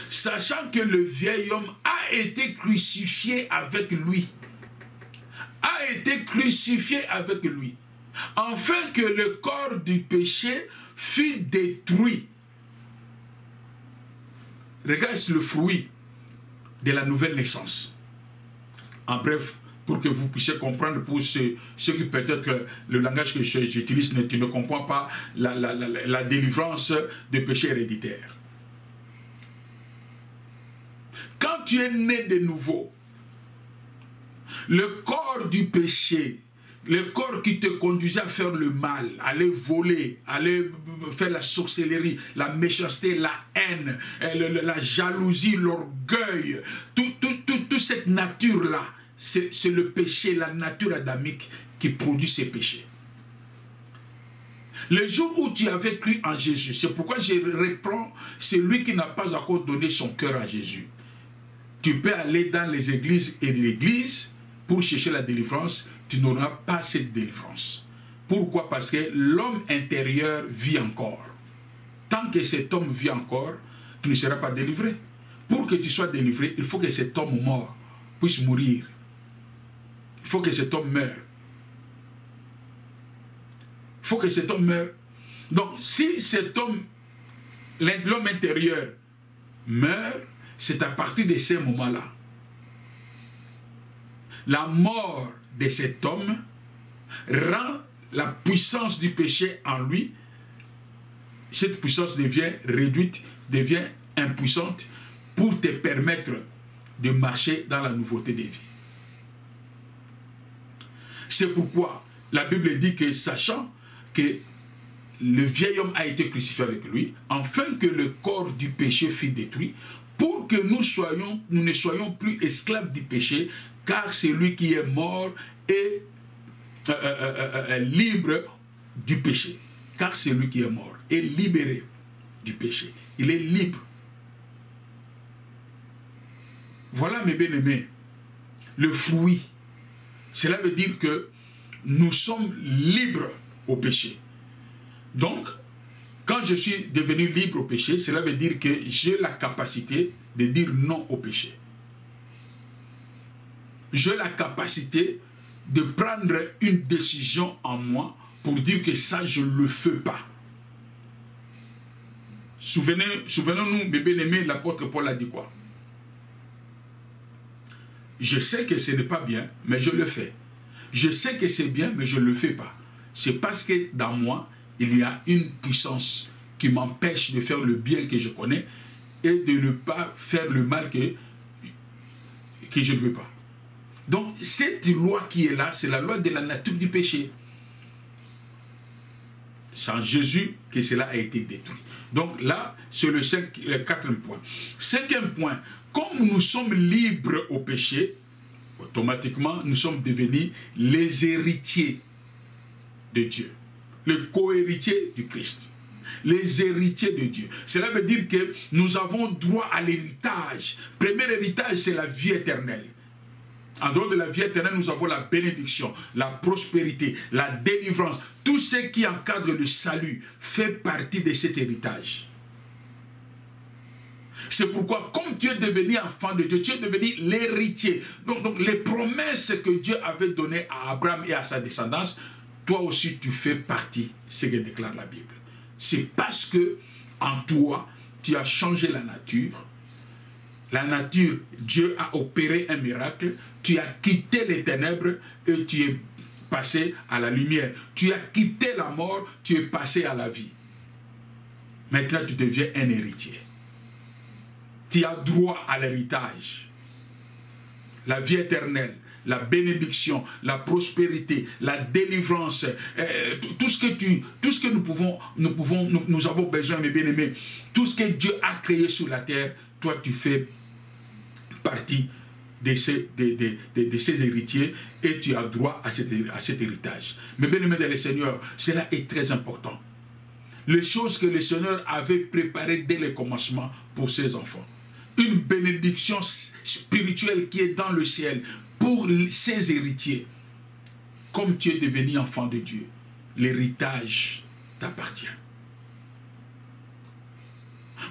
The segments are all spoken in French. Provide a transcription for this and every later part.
sachant que le vieil homme a été crucifié avec lui. A été crucifié avec lui. Afin que le corps du péché fût détruit. Regarde le fruit de la nouvelle naissance. En bref, pour que vous puissiez comprendre, pour ceux qui peut-être le langage que j'utilise ne comprend pas la délivrance des péchés héréditaires. Quand tu es né de nouveau, le corps du péché, le corps qui te conduisait à faire le mal, aller voler, aller faire la sorcellerie, la méchanceté, la haine, la jalousie, l'orgueil, toute cette nature-là, c'est le péché, la nature adamique qui produit ces péchés. Le jour où tu avais cru en Jésus, c'est pourquoi je reprends celui qui n'a pas encore donné son cœur à Jésus. Tu peux aller dans les églises et l'église pour chercher la délivrance, tu n'auras pas cette délivrance. Pourquoi? Parce que l'homme intérieur vit encore. Tant que cet homme vit encore, tu ne seras pas délivré. Pour que tu sois délivré, il faut que cet homme mort puisse mourir. Il faut que cet homme meure. Il faut que cet homme meure. Donc, si cet homme, l'homme intérieur, meurt, c'est à partir de ces moments-là. La mort de cet homme rend la puissance du péché en lui. Cette puissance devient réduite, devient impuissante pour te permettre de marcher dans la nouveauté des vies. C'est pourquoi la Bible dit que, sachant que le vieil homme a été crucifié avec lui, afin que le corps du péché fût détruit, pour que nous ne soyons plus esclaves du péché, car celui qui est mort est libre du péché. Car celui qui est mort est libéré du péché. Il est libre. Voilà, mes bien-aimés, le fruit. Cela veut dire que nous sommes libres au péché. Donc, quand je suis devenu libre au péché, cela veut dire que j'ai la capacité de dire non au péché. J'ai la capacité de prendre une décision en moi pour dire que ça, je ne le fais pas. Souvenons-nous, mes bien-aimés, l'apôtre Paul a dit quoi? Je sais que ce n'est pas bien, mais je le fais. Je sais que c'est bien, mais je ne le fais pas. C'est parce que dans moi, il y a une puissance qui m'empêche de faire le bien que je connais et de ne pas faire le mal que je ne veux pas. Donc, cette loi qui est là, c'est la loi de la nature du péché. Sans Jésus, que cela a été détruit. Donc là, c'est le quatrième point. Cinquième point, comme nous sommes libres au péché, automatiquement, nous sommes devenus les héritiers de Dieu. Les co-héritiers du Christ. Les héritiers de Dieu. Cela veut dire que nous avons droit à l'héritage. Premier héritage, c'est la vie éternelle. En dehors de la vie éternelle, nous avons la bénédiction, la prospérité, la délivrance. Tout ce qui encadre le salut fait partie de cet héritage. C'est pourquoi, comme tu es devenu enfant de Dieu, tu es devenu l'héritier. Donc, les promesses que Dieu avait données à Abraham et à sa descendance, toi aussi, tu fais partie, ce que déclare la Bible. C'est parce que, en toi, tu as changé la nature. La nature, Dieu a opéré un miracle. Tu as quitté les ténèbres et tu es passé à la lumière. Tu as quitté la mort, tu es passé à la vie. Maintenant, tu deviens un héritier. Tu as droit à l'héritage. La vie éternelle, la bénédiction, la prospérité, la délivrance, tout ce que nous avons besoin, mes bien-aimés, tout ce que Dieu a créé sur la terre, toi tu fais partie de ces héritiers et tu as droit à cet héritage. Mes bien-aimés dans le Seigneur, cela est très important. Les choses que le Seigneur avait préparées dès le commencement pour ses enfants. Une bénédiction spirituelle qui est dans le ciel pour ses héritiers. Comme tu es devenu enfant de Dieu, l'héritage t'appartient.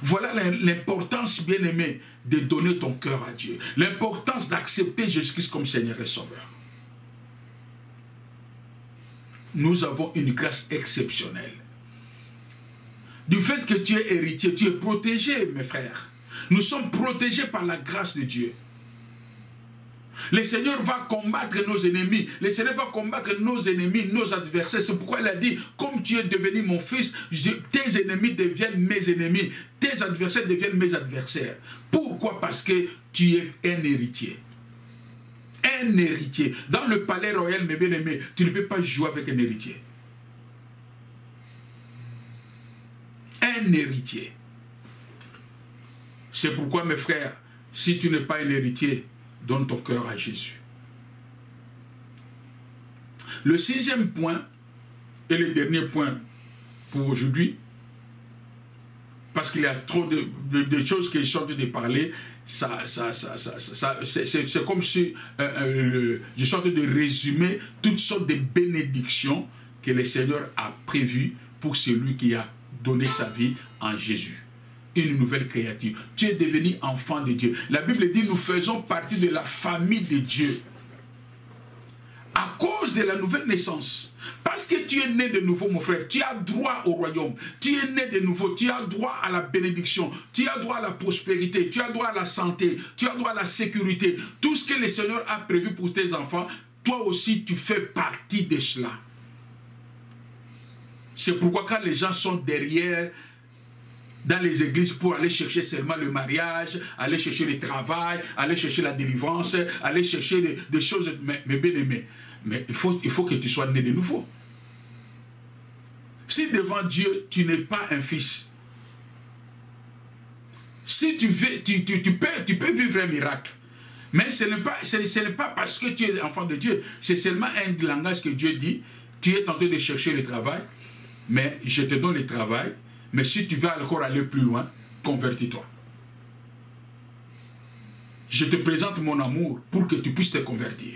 Voilà l'importance, bien-aimé, de donner ton cœur à Dieu. L'importance d'accepter Jésus-Christ comme Seigneur et Sauveur. Nous avons une grâce exceptionnelle. Du fait que tu es héritier, tu es protégé, mes frères. Nous sommes protégés par la grâce de Dieu. Le Seigneur va combattre nos ennemis. Le Seigneur va combattre nos ennemis, nos adversaires. C'est pourquoi il a dit, comme tu es devenu mon fils, tes ennemis deviennent mes ennemis. Tes adversaires deviennent mes adversaires. Pourquoi? Parce que tu es un héritier. Un héritier. Dans le palais royal, mes bien-aimés, tu ne peux pas jouer avec un héritier. Un héritier. C'est pourquoi, mes frères, si tu n'es pas un héritier, donne ton cœur à Jésus. Le 6e point, et le dernier point pour aujourd'hui, parce qu'il y a trop de choses que je suis en train de parler, c'est comme si je suis en train de résumer toutes sortes de bénédictions que le Seigneur a prévues pour celui qui a donné sa vie en Jésus. Une nouvelle créature. Tu es devenu enfant de Dieu. La Bible dit, nous faisons partie de la famille de Dieu. À cause de la nouvelle naissance. Parce que tu es né de nouveau, mon frère. Tu as droit au royaume. Tu es né de nouveau. Tu as droit à la bénédiction. Tu as droit à la prospérité. Tu as droit à la santé. Tu as droit à la sécurité. Tout ce que le Seigneur a prévu pour tes enfants, toi aussi, tu fais partie de cela. C'est pourquoi quand les gens sont derrière dans les églises pour aller chercher seulement le mariage, aller chercher le travail, aller chercher la délivrance, aller chercher des choses, mais bien aimé. Mais il faut que tu sois né de nouveau. Si devant Dieu, tu n'es pas un fils, si tu peux vivre un miracle, mais ce n'est pas parce que tu es enfant de Dieu, c'est seulement un langage que Dieu dit, tu es tenté de chercher le travail, mais je te donne le travail, mais si tu veux encore aller plus loin, convertis-toi. Je te présente mon amour pour que tu puisses te convertir.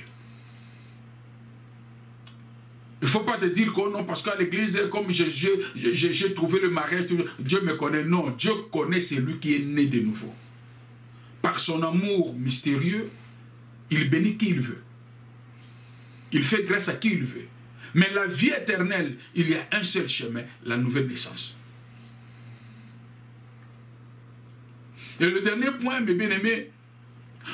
Il ne faut pas te dire que non, parce qu'à l'église, comme j'ai trouvé le mariage, Dieu me connaît. Non, Dieu connaît celui qui est né de nouveau. Par son amour mystérieux, il bénit qui il veut. Il fait grâce à qui il veut. Mais la vie éternelle, il y a un seul chemin, la nouvelle naissance. Et le dernier point, mes bien-aimés,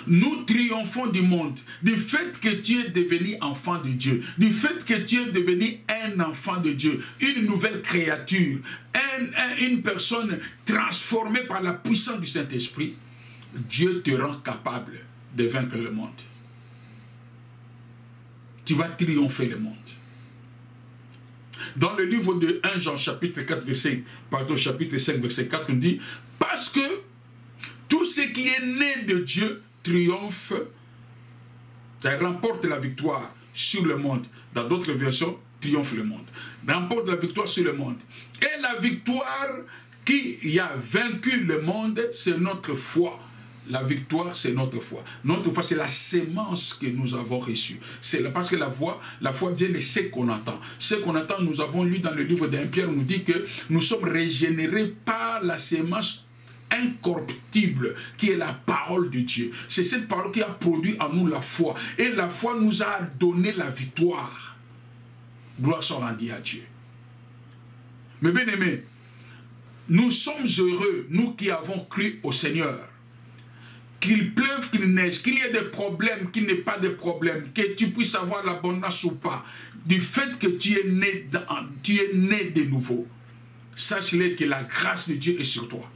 nous triomphons du monde, du fait que tu es devenu enfant de Dieu, du fait que tu es devenu un enfant de Dieu, une nouvelle créature, une personne transformée par la puissance du Saint-Esprit. Dieu te rend capable de vaincre le monde. Tu vas triompher le monde. Dans le livre de 1 Jean chapitre 4, chapitre 5, verset 4, on dit, parce que tout ce qui est né de Dieu triomphe, remporte la victoire sur le monde. Dans d'autres versions, triomphe le monde. Remporte la victoire sur le monde. Et la victoire qui a vaincu le monde, c'est notre foi. La victoire, c'est notre foi. Notre foi, c'est la sémence que nous avons reçue. C'est parce que la foi vient de ce qu'on entend. Ce qu'on entend, nous avons lu dans le livre d'Un Pierre, on nous dit que nous sommes régénérés par la sémence incorruptible qui est la parole de Dieu. C'est cette parole qui a produit en nous la foi. Et la foi nous a donné la victoire. Gloire soit rendue à Dieu. Mais bien aimés, nous sommes heureux, nous qui avons cru au Seigneur. Qu'il pleuve, qu'il neige, qu'il y ait des problèmes, qu'il n'y ait pas de problèmes, que tu puisses avoir l'abondance ou pas, du fait que tu es né de nouveau, sache-le que la grâce de Dieu est sur toi.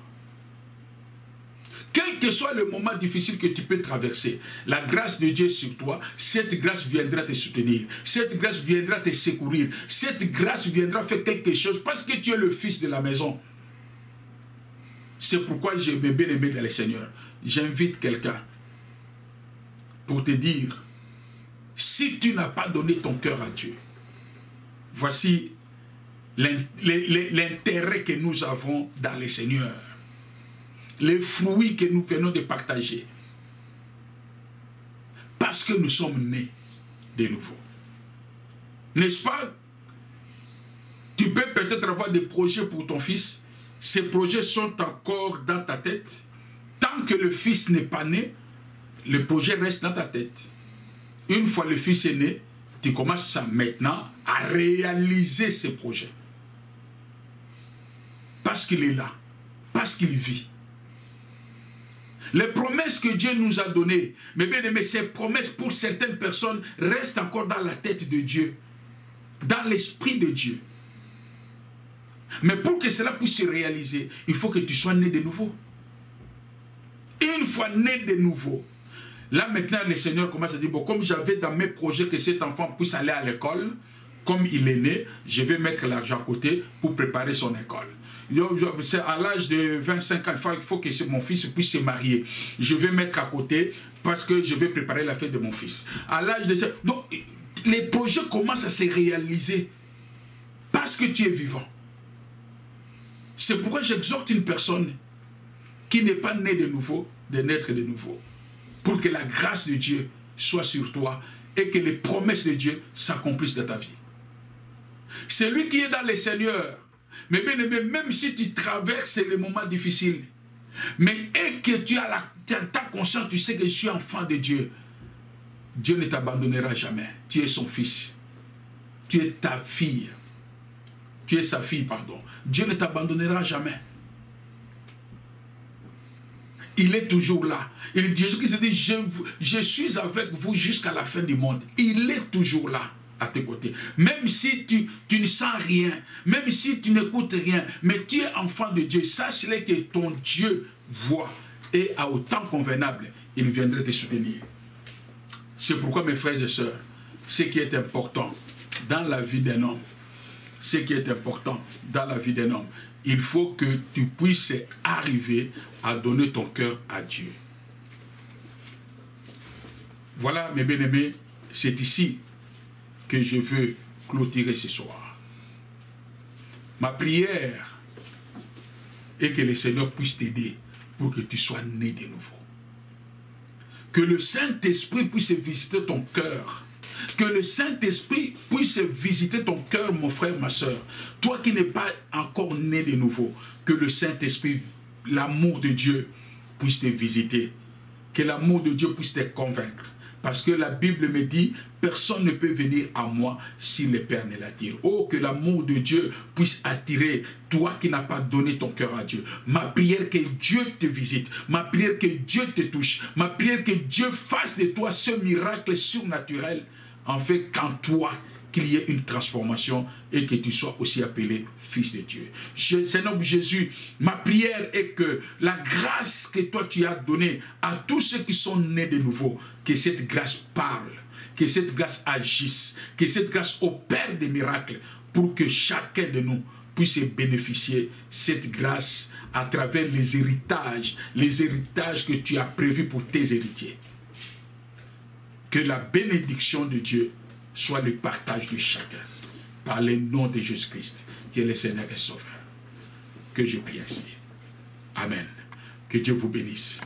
Quel que soit le moment difficile que tu peux traverser, la grâce de Dieu est sur toi, cette grâce viendra te soutenir, cette grâce viendra te secourir, cette grâce viendra faire quelque chose parce que tu es le fils de la maison. C'est pourquoi j'ai bien aimé dans le Seigneur. J'invite quelqu'un pour te dire, si tu n'as pas donné ton cœur à Dieu, voici l'intérêt que nous avons dans le Seigneur, les fruits que nous venons de partager, parce que nous sommes nés de nouveau. N'est-ce pas? Tu peux peut-être avoir des projets pour ton fils. ces projets sont encore dans ta tête. Tant que le fils n'est pas né, le projet reste dans ta tête. Une fois le fils est né, tu commences maintenant à réaliser ces projets. Parce qu'il est là, parce qu'il vit. Les promesses que Dieu nous a données, mais bien aimé, ces promesses pour certaines personnes restent encore dans la tête de Dieu, dans l'esprit de Dieu. Mais pour que cela puisse se réaliser, il faut que tu sois né de nouveau. Une fois né de nouveau, là maintenant le Seigneur commence à dire, bon, comme j'avais dans mes projets que cet enfant puisse aller à l'école, comme il est né, je vais mettre l'argent à côté pour préparer son école. C'est à l'âge de 25 ans, il faut que mon fils puisse se marier. Je vais mettre à côté parce que je vais préparer la fête de mon fils. À l'âge de... Donc, les projets commencent à se réaliser parce que tu es vivant. C'est pourquoi j'exhorte une personne qui n'est pas née de nouveau, de naître de nouveau, pour que la grâce de Dieu soit sur toi et que les promesses de Dieu s'accomplissent dans ta vie. Celui qui est dans le Seigneur, mais bien aimé, même si tu traverses les moments difficiles, mais et que tu as ta conscience, tu sais que je suis enfant de Dieu, Dieu ne t'abandonnera jamais. Tu es son fils. Tu es ta fille. Tu es sa fille, pardon. Dieu ne t'abandonnera jamais. Il est toujours là. Jésus-Christ dit, je suis avec vous jusqu'à la fin du monde. Il est toujours là, à tes côtés. Même si tu ne sens rien, même si tu n'écoutes rien, mais tu es enfant de Dieu, sache-le que ton Dieu voit. Et à autant convenable, il viendrait te soutenir. C'est pourquoi, mes frères et sœurs, ce qui est important dans la vie d'un homme, ce qui est important dans la vie d'un homme, il faut que tu puisses arriver à donner ton cœur à Dieu. Voilà, mes bien-aimés, c'est ici que je veux clôturer ce soir. Ma prière est que le Seigneur puisse t'aider pour que tu sois né de nouveau. Que le Saint-Esprit puisse visiter ton cœur. Que le Saint-Esprit puisse visiter ton cœur, mon frère, ma soeur. Toi qui n'es pas encore né de nouveau, que le Saint-Esprit, l'amour de Dieu, puisse te visiter. Que l'amour de Dieu puisse te convaincre. Parce que la Bible me dit, personne ne peut venir à moi si le Père ne l'attire. Oh, que l'amour de Dieu puisse attirer toi qui n'as pas donné ton cœur à Dieu. Ma prière que Dieu te visite. Ma prière que Dieu te touche. Ma prière que Dieu fasse de toi ce miracle surnaturel. En fait, qu'en toi, qu'il y ait une transformation et que tu sois aussi appelé fils de Dieu. Seigneur Jésus, ma prière est que la grâce que toi tu as donnée à tous ceux qui sont nés de nouveau, que cette grâce parle, que cette grâce agisse, que cette grâce opère des miracles pour que chacun de nous puisse bénéficier cette grâce à travers les héritages que tu as prévus pour tes héritiers. Que la bénédiction de Dieu soit le partage de chacun, par le nom de Jésus-Christ, qui est le Seigneur et Sauveur. Que je prie ainsi. Amen. Que Dieu vous bénisse.